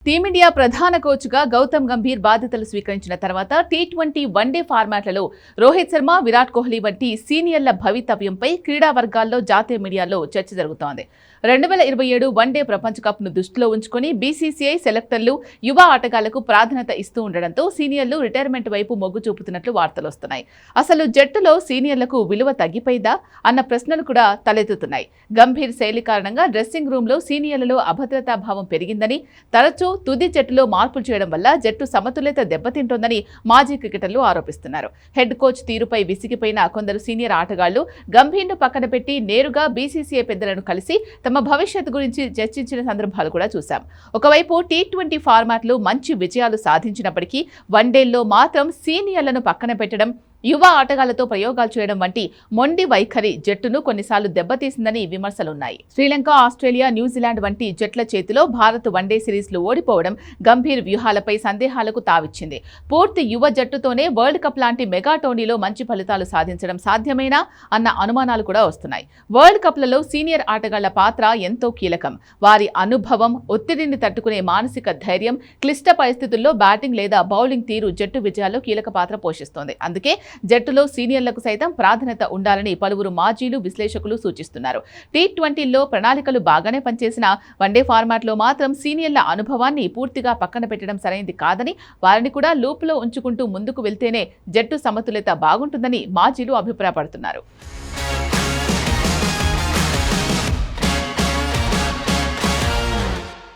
Team India ప్రధాన కోచ్గా గౌతమ్ గంభీర్ బాధ్యతలు స్వీకరించిన తర్వాత టీ20 వన్డే ఫార్మాట్లలో రోహిత్ శర్మ, విరాట్ కోహ్లీ వంటి సీనియర్ల భవితవ్యంపై క్రీడా వర్గాల్లో జాతీయ మీడియాలో చర్చ జరుగుతోంది. 2027 వన్డే ప్రపంచ కప్ను దృష్టిలో ఉంచుకొని బీసీసీఐ సెలెక్టర్లు యువ ఆటగాళ్లకు ప్రాధాన్యత ఇస్తూ ఉండడంతో సీనియర్లు రిటైర్మెంట్ వైపు మొగ్గు చూపుతున్నట్లు వార్తలు వస్తున్నాయి. అసలు జట్టులో సీనియర్లకు విలువ తగ్గిపోయిందా అన్న ప్రశ్నలు కూడా తలెత్తుతున్నాయి. గంభీర్ శైలి కారణంగా డ్రెస్సింగ్ రూమ్లో సీనియర్లలో అభద్రతా భావం పెరిగిందని, తరచూ తుది జట్టులో మార్పులు చేయడం వల్ల జట్టు సమతుల్యత దెబ్బతింటోందని మాజీ క్రికెటర్లు ఆరోపిస్తున్నారు. హెడ్ కోచ్ తీరుపై విసిగిపోయిన కొందరు సీనియర్ ఆటగాళ్లు గంభీర్ను పక్కన పెట్టి నేరుగా బీసీసీఐ పెద్దలను కలిసి తమ భవిష్యత్తు గురించి చర్చించిన సందర్భాలు కూడా చూశాం. ఒకవైపు టీ20 ఫార్మాట్లు మంచి విజయాలు సాధించినప్పటికీ వన్డేల్లో మాత్రం సీనియర్లను పక్కన పెట్టడం, యువ ఆటగాళ్లతో ప్రయోగాలు చేయడం వంటి మొండి వైఖరి జట్టును కొన్నిసార్లు దెబ్బతీసిందని విమర్శలున్నాయి. శ్రీలంక, ఆస్ట్రేలియా, న్యూజిలాండ్ వంటి జట్ల చేతిలో భారత్ వన్డే సిరీస్లు ఓడిపోవడం గంభీర్ వ్యూహాలపై సందేహాలకు తావిచ్చింది. పూర్తి యువ జట్టుతోనే వరల్డ్ కప్ లాంటి మెగా టోర్నీలో మంచి ఫలితాలు సాధించడం సాధ్యమేనా అన్న అనుమానాలు కూడా వస్తున్నాయి. వరల్డ్ కప్లలో సీనియర్ ఆటగాళ్ల పాత్ర ఎంతో కీలకం. వారి అనుభవం, ఒత్తిడిని తట్టుకునే మానసిక ధైర్యం, క్లిష్ట పరిస్థితుల్లో బ్యాటింగ్ లేదా బౌలింగ్ తీరు జట్టు విజయాల్లో కీలక పాత్ర పోషిస్తోంది. అందుకే జట్టులో సీనియర్లకు సైతం ప్రాధాన్యత ఉండాలని పలువురు మాజీలు, విశ్లేషకులు సూచిస్తున్నారు. టీ20లో ప్రణాళికలు బాగానే పనిచేసిన వన్డే ఫార్మాట్లో మాత్రం సీనియర్ల అనుభవాన్ని పూర్తిగా పక్కన పెట్టడం సరైనది కాదని, వారిని కూడా లూప్లో ఉంచుకుంటూ ముందుకు వెళ్తేనే జట్టు సమతుల్యత బాగుంటుందని మాజీలు అభిప్రాయపడుతున్నారు.